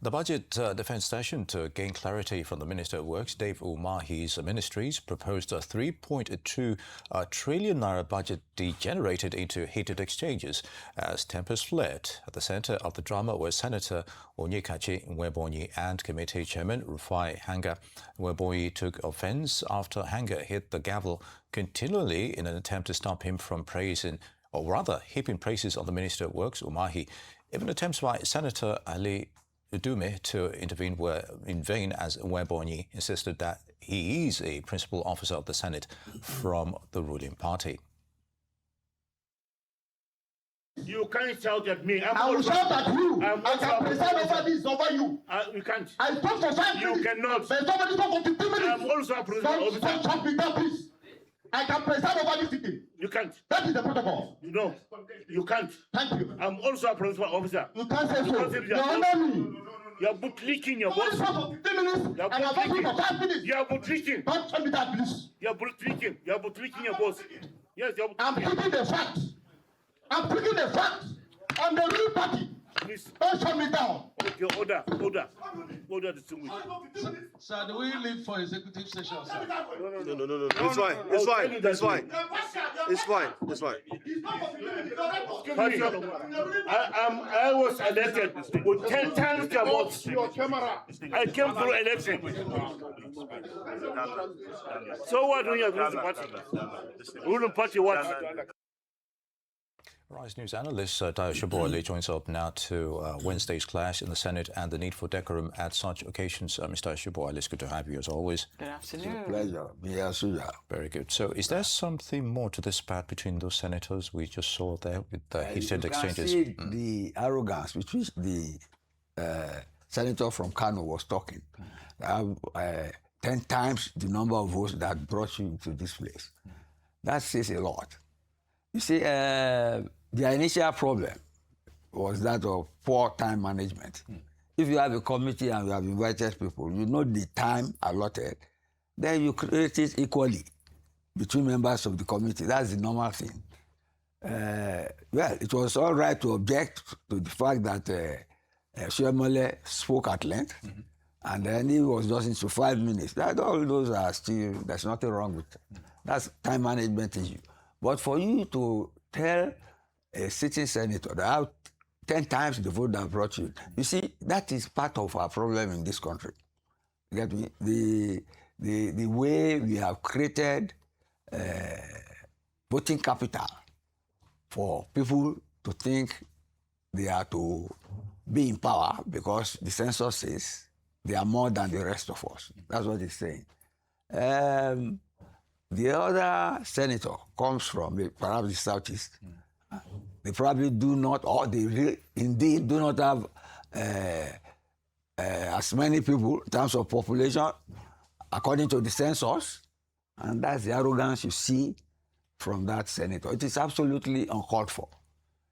The budget defense session to gain clarity from the Minister of Works, Dave Umahi's ministries proposed a 3.2 trillion naira budget degenerated into heated exchanges as tempers flared. At the center of the drama were Senator Onyekachi Nwebonyi and Committee Chairman Rufai Hanga. Nwebonyi took offense after Hanga hit the gavel continually in an attempt to stop him from praising, or rather heaping praises on the Minister of Works, Umahi. Even attempts by Senator Ali Udume to intervene were in vain, as Nwebonyi insisted that he is a principal officer of the Senate from the ruling party. You can't shout at me. I will shout at you. I can preside over this over you. You can't. I spoke for 5 minutes. You cannot. But somebody spoke for 15 minutes. I'm also a principal officer. Don't shut me down, please. I can preside over this sitting. You can't. That is the protocol. No, you can't. Thank you. I'm also a principal officer. You can't say so. You're under me. You're bootlicking your boss. Somebody spoke for 15 minutes. You're and I'm talking for 5 minutes. You're bootlicking. Don't shut me down, please. You're bootlicking. You're bootlicking your boss. Yes, you're I'm bootlicking. picking the facts. I'm picking the facts. I'm the real party. Please. Don't shut me down. Okay, order distinguished. Sir, do we leave for executive session, sir? No. It's fine. It's fine. It's fine. It's fine. It's fine. I was elected with 10 times the votes. I came through election. So what do you have ruling party? Ruling party what? Rise News analyst Dayo Sobowale joins up now to Wednesday's clash in the Senate and the need for decorum at such occasions. Mr. Sobowale, it's good to have you as always. Good afternoon. It's a pleasure. Yes, very good. So is there something more to this spat between those senators we just saw there with the heated exchanges? You can see the arrogance with which the senator from Kano was talking. 10 times the number of votes that brought you to this place. That says a lot. You see, the initial problem was that of poor time management. If you have a committee and you have invited people, you know the time allotted, then you create it equally between members of the committee. That's the normal thing. Well, it was all right to object to the fact that Sobowale spoke at length, and then he was just into 5 minutes. That all those are still, there's nothing wrong with it. That's time management issue. But for you to tell a sitting senator that out 10 times the vote that brought you, you see, that is part of our problem in this country. You get me? The way we have created voting capital for people to think they are to be in power because the census says they are more than the rest of us. That's what it's saying. The other senator comes from perhaps the southeast. They probably do not, or they indeed do not have as many people in terms of population according to the census. And that's the arrogance you see from that senator. It is absolutely uncalled for.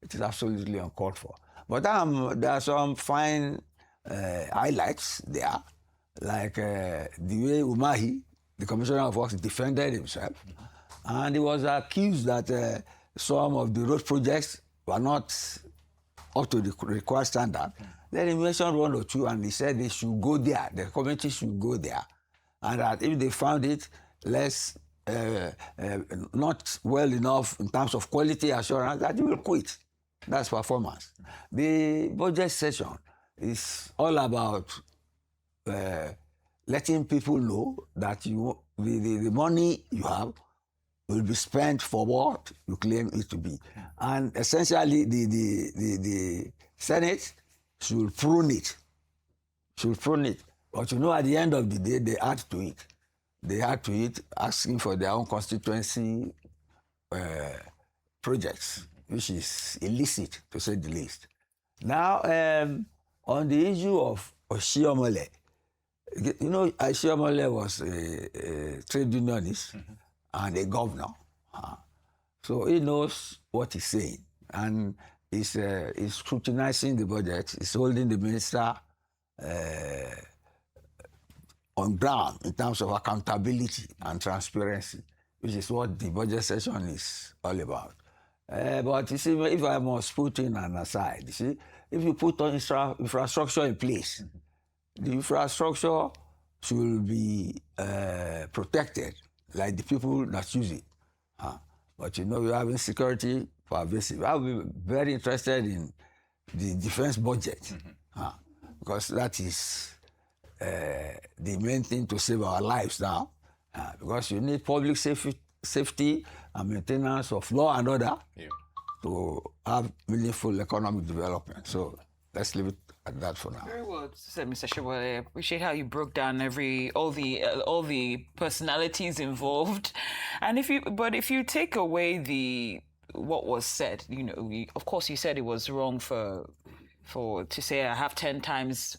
It is absolutely uncalled for. But there are some fine highlights there, like the way Umahi, the Commissioner of Works, defended himself, and he was accused that some of the road projects were not up to the required standard. Then he mentioned 1 or 2, and he said they should go there, the committee should go there, and that if they found it less, not well enough in terms of quality assurance, that he will quit. That's performance. The budget session is all about letting people know that the money you have will be spent for what you claim it to be. And essentially, the Senate should prune it. But you know, at the end of the day, they add to it. They add to it asking for their own constituency projects, which is illicit, to say the least. Now, on the issue of Sobowale, you know, Sobowale was a trade unionist and a governor. So he knows what he's saying. And he's scrutinizing the budget. He's holding the minister on ground in terms of accountability and transparency, which is what the budget session is all about. But you see, if I must put in an aside, you see, if you put on infrastructure in place, the infrastructure should be protected, like the people that use it. But you know, we have insecurity pervasive. I'll be very interested in the defense budget, because that is the main thing to save our lives now. Because you need public safety and maintenance of law and order to have meaningful economic development. So let's leave it at that for now. Very well said, Mr. Sobowale. I appreciate how you broke down all the personalities involved, and if you take away what was said, you know, of course you said it was wrong to say I have 10 times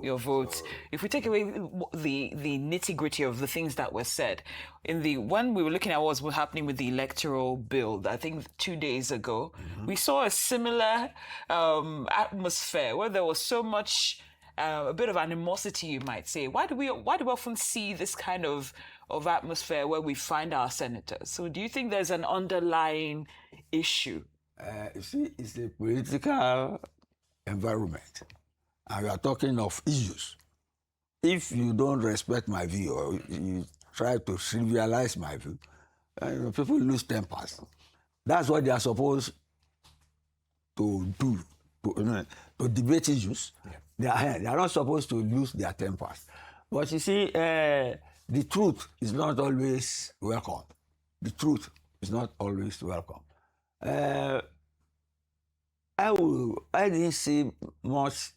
your votes. If we take away the nitty-gritty of the things that were said, when we were looking at what was happening with the electoral bill, I think 2 days ago, we saw a similar atmosphere where there was so much, a bit of animosity, you might say. Why do we often see this kind of atmosphere where we find our senators? So do you think there's an underlying issue? You see, it's a political environment. And we are talking of issues. If you don't respect my view or you try to trivialize my view, people lose tempers. That's what they are supposed to do, to debate issues. Yeah. They are not supposed to lose their tempers. But you see, the truth is not always welcome. The truth is not always welcome. I didn't see much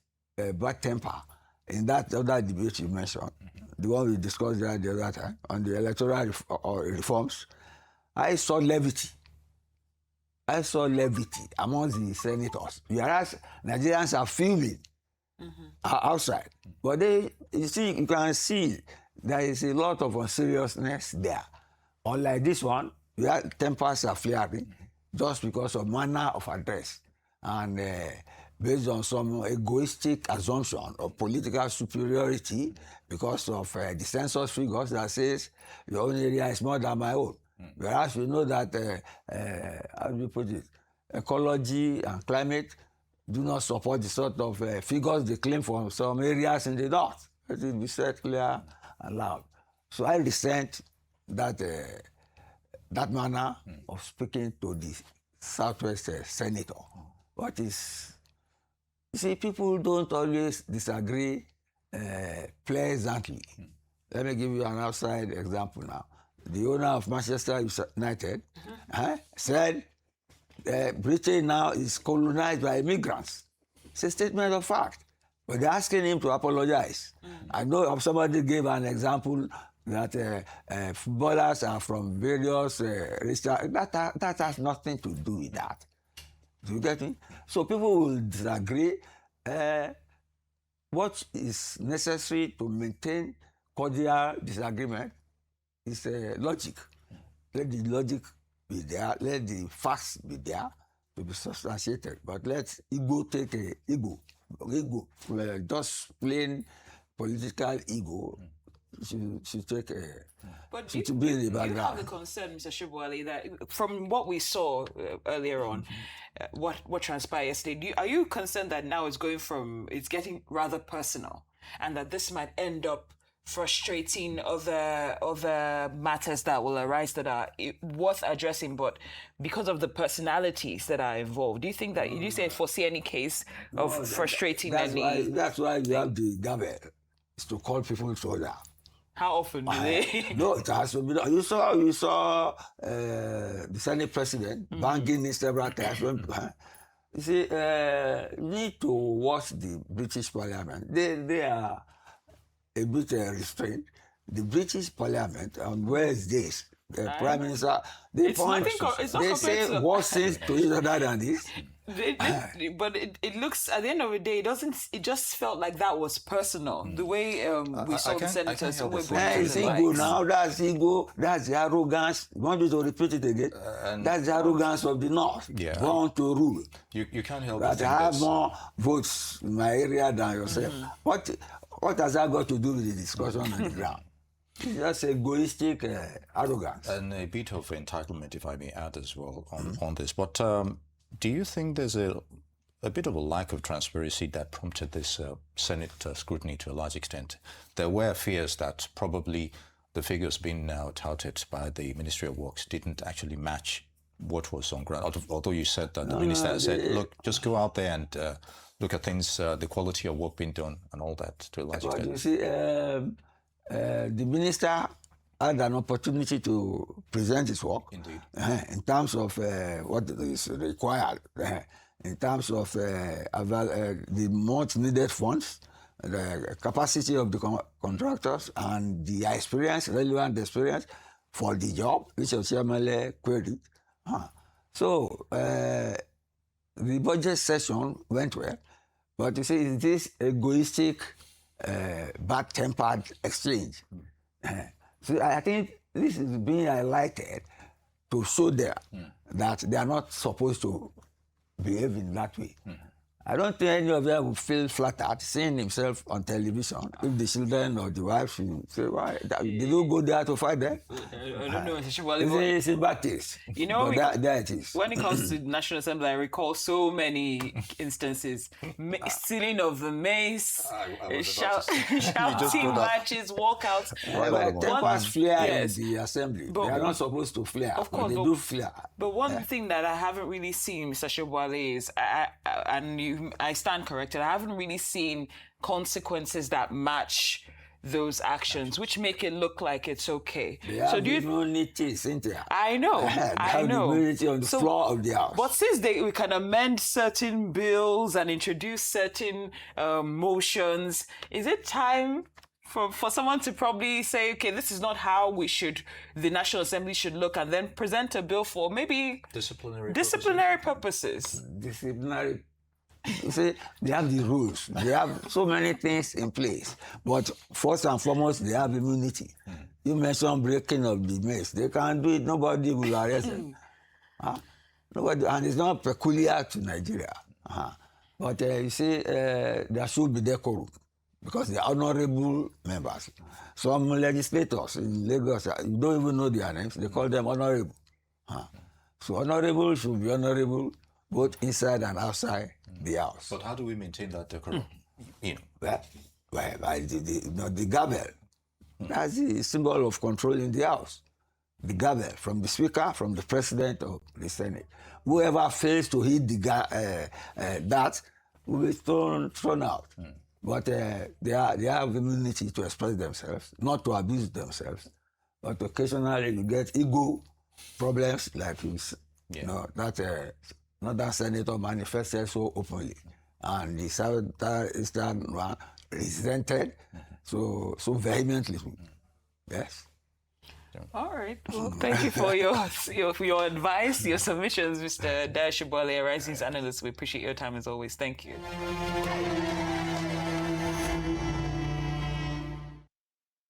bad temper in that other debate you mentioned, the one we discussed the other time on the electoral reforms. I saw levity. Among the senators, whereas Nigerians are fuming outside. But you can see there is a lot of unseriousness there. Unlike this one, where tempers are flaring just because of manner of address and based on some egoistic assumption of political superiority because of the census figures that says your own area is more than my own. Whereas we know that, how do you put it, ecology and climate do not support the sort of figures they claim from some areas in the north. Let it be said clear and loud. So I resent that manner of speaking to the Southwest senator. What is... You see, people don't always disagree pleasantly. Let me give you an outside example now. The owner of Manchester United said Britain now is colonized by immigrants. It's a statement of fact. But they're asking him to apologize. I know somebody gave an example that footballers are from various races. That has nothing to do with that. Do you get me? So people will disagree. What is necessary to maintain cordial disagreement is logic. Let the logic be there. Let the facts be there to be substantiated. But let ego take ego. Just plain political ego should take a... But do you have the concern, Mr. Sobowale, that from what we saw earlier on, what transpired yesterday, are you concerned that now it's getting rather personal, and that this might end up frustrating other matters that will arise that are worth addressing, but because of the personalities that are involved, do you foresee any case of frustrating any? That's why you have the gavel, is to call people to order. How often do they? No, it has to be done. You saw the Senate president banging in several times. You see, you need to watch the British Parliament. They are a bit restrained. The British Parliament on Wednesdays, the Prime Minister, they say worse things to each other than this. But it looks, at the end of the day, it just felt like that was personal. The way we saw the senators. It's ego now. That's ego. That's the arrogance. You want me to repeat it again? That's the arrogance of the North. Born to rule. You can't help but I have more votes in my area than yourself. What has that got to do with the discussion on the ground? It's just egoistic arrogance. And a bit of entitlement, if I may add as well, on this. But do you think there's a bit of a lack of transparency that prompted this Senate scrutiny to a large extent? There were fears that probably the figures being now touted by the Ministry of Works didn't actually match what was on ground. Although you said that the minister said, look, just go out there and look at things, the quality of work being done and all that to a large But extent. you see, the minister had an opportunity to present his work. Indeed. In terms of what is required, in terms of the much needed funds, the capacity of the contractors, and the experience, relevant experience for the job, which was Chairman queried. So the budget session went well, but you see, it's this egoistic, bad-tempered exchange. So I think this is being highlighted to show them that they are not supposed to behave in that way. I don't think any of them would feel flattered seeing himself on television if the children or the wife should say, why? Did you go there to fight them? I don't know. It's a bad taste. You know, there it is. when it comes to National Assembly, I recall so many instances. Stealing of the mace, shouting matches, walkouts. Tempers flare Yes. in the assembly. But they are one- not supposed to flare, Of course, but they but- do flare. But one thing that I haven't really seen, Mr. Sobowale, is, I stand corrected, I haven't really seen consequences that match those actions, which make it look like it's okay. They have So do you? immunity, Cynthia. I know, They I have know. immunity on the floor of the house. But since we can amend certain bills and introduce certain motions, is it time for someone to probably say, okay, this is not how the National Assembly should look, and then present a bill for maybe disciplinary purposes? Disciplinary. You see, they have the rules. They have so many things in place. But first and foremost, they have immunity. You mentioned breaking of the mace. They can't do it. Nobody will arrest them. Nobody, and it's not peculiar to Nigeria. But you see, there should be decorum because they are honorable members. Some legislators in Lagos, you don't even know their names. They call them honorable. So honorable should be honorable both inside and outside the house. But how do we maintain that decorum? Well, the gavel, that's the symbol of control in the house. The gavel from the speaker, from the president of the Senate. Whoever fails to hit that will be thrown out. But they have immunity to express themselves, not to abuse themselves. But occasionally you get ego problems like that another senator manifested so openly. And the Southeastern one resented so vehemently. Yes. All right. Well, thank you for your advice, your submissions, Mr. Dayo Sobowale, Rising's analyst. We appreciate your time as always. Thank you.